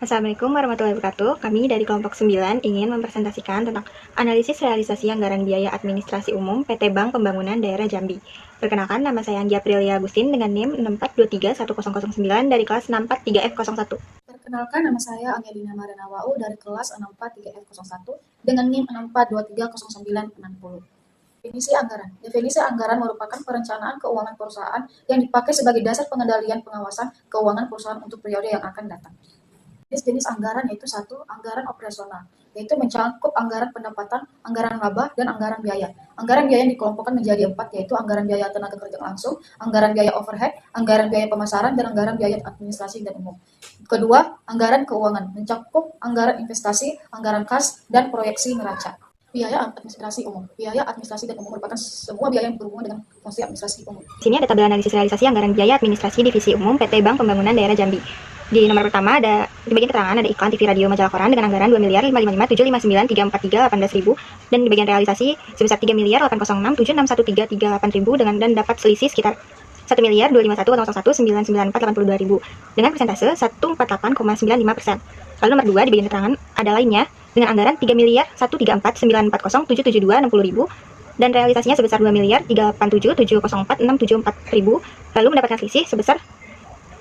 Assalamualaikum warahmatullahi wabarakatuh. Kami dari kelompok 9 ingin mempresentasikan tentang analisis realisasi anggaran biaya administrasi umum PT Bank Pembangunan Daerah Jambi. Perkenalkan, nama saya Anggi Aprilia Agustin dengan NIM 6423109 dari kelas 643F01. Perkenalkan, nama saya Angelina Mariana Wau dari kelas 643F01 dengan NIM 6423090. Definisi anggaran. Definisi anggaran merupakan perencanaan keuangan perusahaan yang dipakai sebagai dasar pengendalian pengawasan keuangan perusahaan untuk periode yang akan datang. Jenis-jenis anggaran yaitu satu, anggaran operasional, yaitu mencakup anggaran pendapatan, anggaran laba, dan anggaran biaya. Anggaran biaya dikelompokkan menjadi 4, yaitu anggaran biaya tenaga kerja langsung, anggaran biaya overhead, anggaran biaya pemasaran, dan anggaran biaya administrasi dan umum. Kedua, anggaran keuangan, mencakup anggaran investasi, anggaran kas, dan proyeksi neraca. Biaya administrasi umum. Biaya administrasi dan umum merupakan semua biaya yang berhubungan dengan fungsi administrasi umum. Di sini ada tabel analisis realisasi anggaran biaya administrasi divisi umum PT Bank Pembangunan Daerah Jambi. Di nomor pertama di bagian keterangan ada iklan TV radio majalah koran dengan anggaran 2.555.759.359.380.000 dan di bagian realisasi sebesar 3.406.761.338.000 dan dapat selisih sekitar 1.251.001.994.82.000 dengan persentase 148,95%. Lalu nomor 2 di bagian keterangan ada lainnya dengan anggaran 3.134.940.772.60.000 dan realisasinya sebesar 2.387.704.674.000 lalu mendapatkan selisih sebesar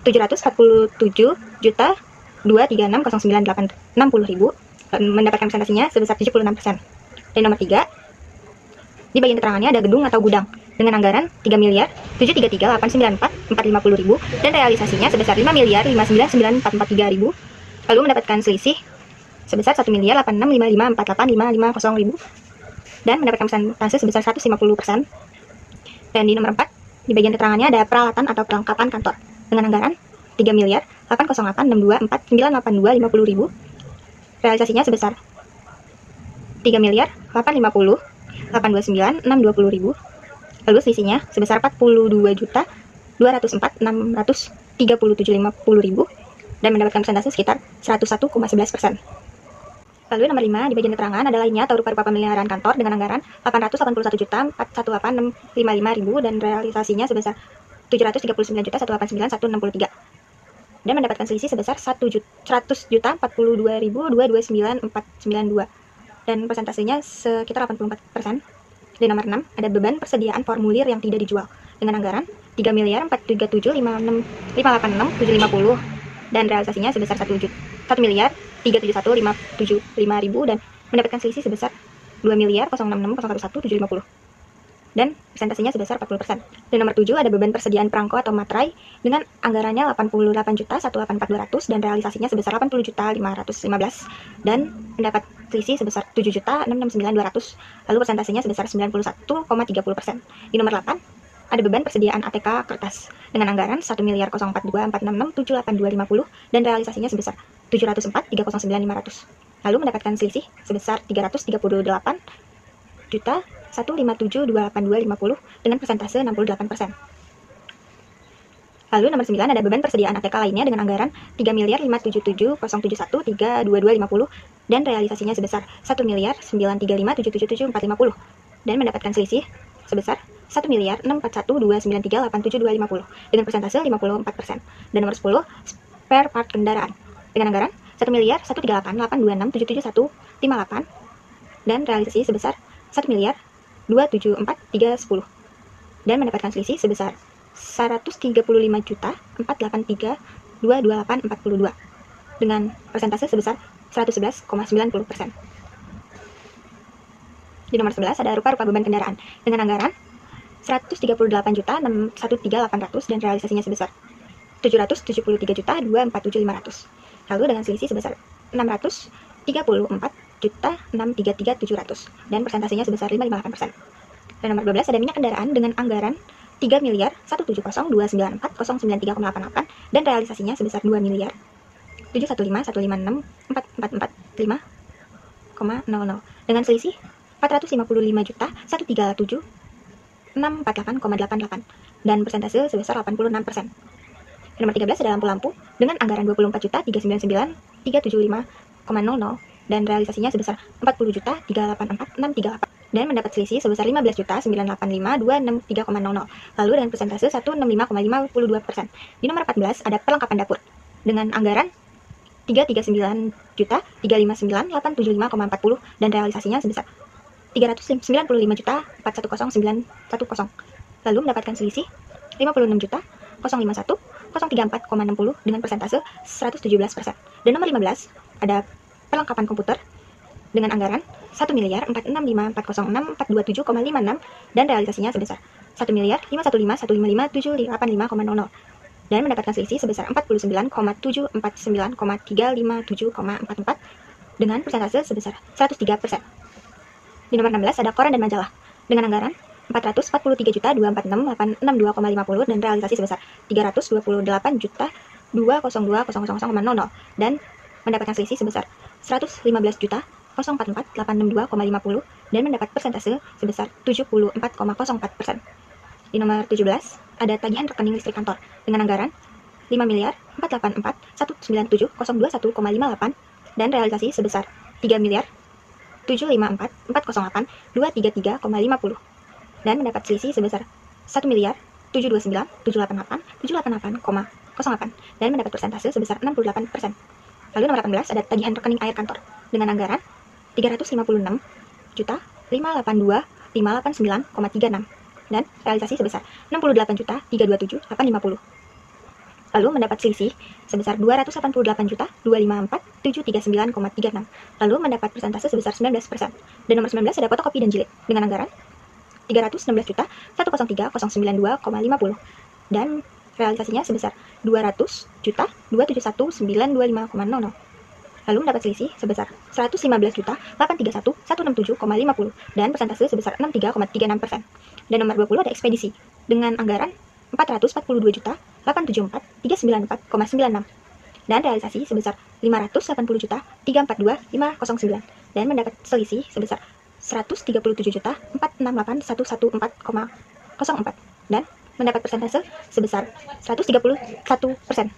741.236.098.60.000 mendapatkan presentasinya sebesar 76%. Dan nomor 3 di bagian keterangannya ada gedung atau gudang dengan anggaran 3.733.894.450.000 dan realisasinya sebesar 5.599.443.000 lalu mendapatkan selisih sebesar 1.086.55.485.550.000 dan mendapatkan persentase sebesar 150%. Dan di nomor 4 di bagian keterangannya ada peralatan atau perlengkapan kantor dengan anggaran 3.808.624.982.50.000 realisasinya sebesar 3.850.829.620.000 lalu selisihnya sebesar 42.204.637.50.000 dan mendapatkan persentase sekitar 101,11%. Lalu nomor 5 di bagian keterangan ada lainnya atau rupa-rupa pemeliharaan kantor dengan anggaran 881.418.555.000 dan realisasinya sebesar 739.189.163 dan mendapatkan selisih sebesar 100.042.229.492 dan persentasenya sekitar 84%. Di nomor 6 ada beban persediaan formulir yang tidak dijual dengan anggaran 3.437.586.750 dan realisasinya sebesar 1.371.575.000 dan mendapatkan selisih sebesar 2.066.011.750 dan presentasinya sebesar 40%. Di nomor 7 ada beban persediaan perangko atau materai dengan anggarannya 88.184.200 dan realisasinya sebesar 80.515 dan mendapat selisih sebesar 7.669.200 lalu presentasinya sebesar 91,30%. Di nomor 8 ada beban persediaan ATK kertas dengan anggaran 1.042.466.782.50 dan realisasinya sebesar 704.309.500 lalu mendapatkan selisih sebesar 338.157.282.50 dengan persentase 68%. Lalu nomor 9 ada beban persediaan ATK lainnya dengan anggaran 3.057.071.322.50 dan realisasinya sebesar 1.935.777.450 dan mendapatkan selisih sebesar 1.641.293.872.50 dengan persentase 54%. Dan nomor 10 spare part kendaraan dengan anggaran 1.138.826.771.58 dan realisasi sebesar 1.274.310 dan mendapatkan selisih sebesar 135.483.228.42 dengan persentase sebesar 111,90%. Di nomor 11 ada rupa-rupa beban kendaraan dengan anggaran 138.113.800 dan realisasinya sebesar 773.247.500 lalu dengan selisih sebesar 634.633.700 dan presentasinya sebesar 5,58%. Dan nomor 12 ada minyak kendaraan dengan anggaran 3.170.294.093,88 dan realisasinya sebesar 2.715.156.444.5,00 dengan selisih 455.137.648,88 dan persentase sebesar 86%. Nomor 13 ada lampu-lampu dengan anggaran 24.399.375,00 dan realisasinya sebesar 40.384.638 dan mendapat selisih sebesar 15.985.263,00 lalu dengan persentase 165,52%. Di nomor 14 ada perlengkapan dapur dengan anggaran 339.359.875,40 dan realisasinya sebesar 395.410.910. Lalu mendapatkan selisih 56.051.034,60 dengan persentase 117%. Dan nomor 15 ada perlengkapan komputer dengan anggaran 1.465.406.427,56 dan realisasinya sebesar 1.515.155.785,00 dan mendapatkan selisih sebesar 49,749,357,44 dengan persentase sebesar 103%. Di nomor 16 ada koran dan majalah dengan anggaran 443.246.862,50 dan realisasi sebesar 328.202.000,00 dan mendapatkan selisih sebesar 115.044.862,50 dan mendapat persentase sebesar 74,04%. Di nomor 17 ada tagihan rekening listrik kantor dengan anggaran 5.484.197.021,58 dan realisasi sebesar 3.754.408.233,50 dan mendapat selisih sebesar 1.729.788.788,08 dan mendapat persentase sebesar 68%. Lalu nomor 18 ada tagihan rekening air kantor dengan anggaran 356.582.589,36 dan realisasi sebesar 68.327.850. Lalu mendapat selisih sebesar 288.254.739,36. Lalu mendapat persentase sebesar 19%. Dan nomor 19 ada fotokopi dan jilid dengan anggaran 316.103.092,50 dan realisasinya sebesar 200.271.925,00. Lalu mendapat selisih sebesar 115.831.167,50 dan persentase sebesar 63,36%. Dan nomor 20 ada ekspedisi dengan anggaran 442.874.394,96 dan realisasi sebesar 580.342.509 dan mendapat selisih sebesar 137.468.114,04 dan mendapat persentase sebesar 131%.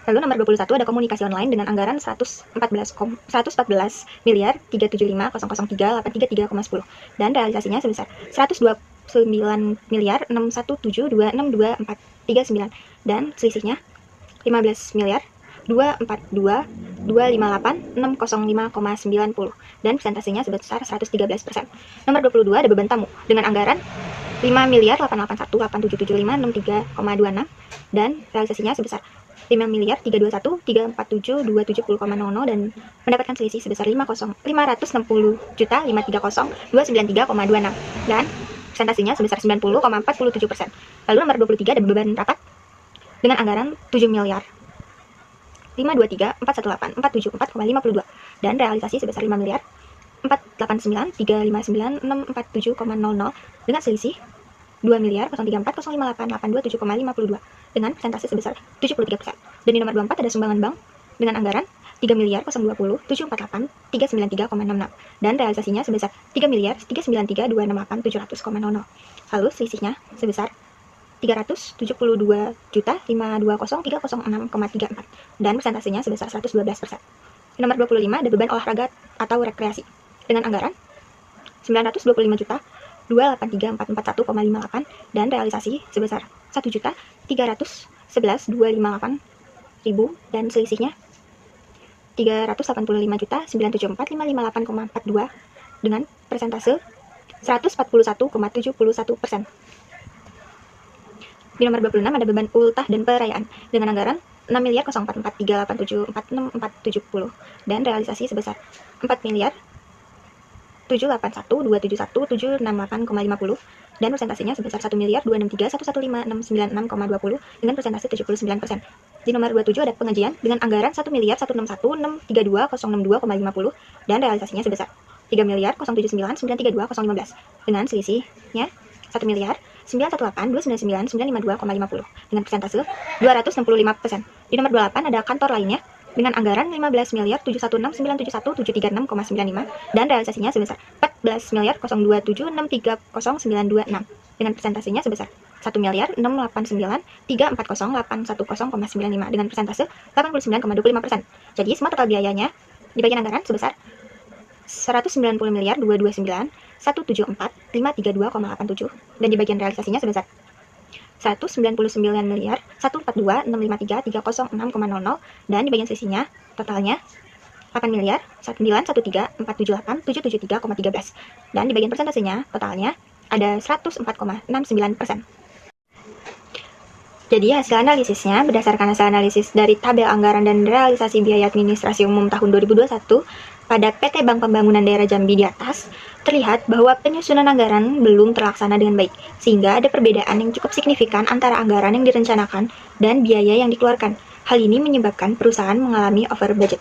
Lalu nomor 21 ada komunikasi online dengan anggaran 114 miliar 375.003.833,10 dan realisasinya sebesar 129 miliar 617.262.439 dan selisihnya 15 miliar 242.258.605,90 dan persentasenya sebesar 113%. Nomor 22 ada beban tamu dengan anggaran 5.881.877.563,26 dan realisasinya sebesar 5.321.347.270,00 dan mendapatkan selisih sebesar 560.530.530.293,26 dan presentasinya sebesar 90,47%. Lalu nomor 23 ada beban rapat dengan anggaran 7 miliar 523.418.474,52 dan realisasi sebesar 5 miliar 489.359.647,00 dengan selisih 2.034.058.827,52 dengan persentase sebesar 73%. Dan di nomor 24 ada sumbangan bank dengan anggaran 3.020.748.393,66 dan realisasinya sebesar 3.393.268.700,00. Lalu selisihnya sebesar 372.520.306,34 dan persentasenya sebesar 112%. Di nomor 25 ada beban olahraga atau rekreasi dengan anggaran 925.283.441,58 dan realisasi sebesar 1.311.258.000 dan selisihnya 385.974.558,42 dengan persentase 141,71%. Di nomor 26 ada beban ultah dan perayaan dengan anggaran 6.044.387.46470 dan realisasi sebesar 4.781.271.768,50 dan persentasenya sebesar 1.263.115.696,20 dengan persentase 79%. Di nomor 27 ada pengajian dengan anggaran 1.161.632.062,50 dan realisasinya sebesar 3.079.932.015 dengan selisihnya 1.918.299.952,50 dengan persentase 265%. Di nomor 28 ada kantor lainnya dengan anggaran 15.071.971.736,95 dan realisasinya sebesar 14.027.630.926 dengan persentasenya sebesar 1.689.340.810,95 dengan persentase 89,25%. Jadi semua total biayanya di bagian anggaran sebesar 190.229.174.532,87 dan di bagian realisasinya sebesar 199 miliar 142.653.306,00 dan di bagian selisihnya totalnya 8 miliar 913.478.773,13 dan di bagian persentasenya totalnya ada 104,69%. Jadi hasil analisisnya berdasarkan hasil analisis dari tabel anggaran dan realisasi biaya administrasi umum tahun 2021 pada PT Bank Pembangunan Daerah Jambi di atas, terlihat bahwa penyusunan anggaran belum terlaksana dengan baik, sehingga ada perbedaan yang cukup signifikan antara anggaran yang direncanakan dan biaya yang dikeluarkan. Hal ini menyebabkan perusahaan mengalami over budget.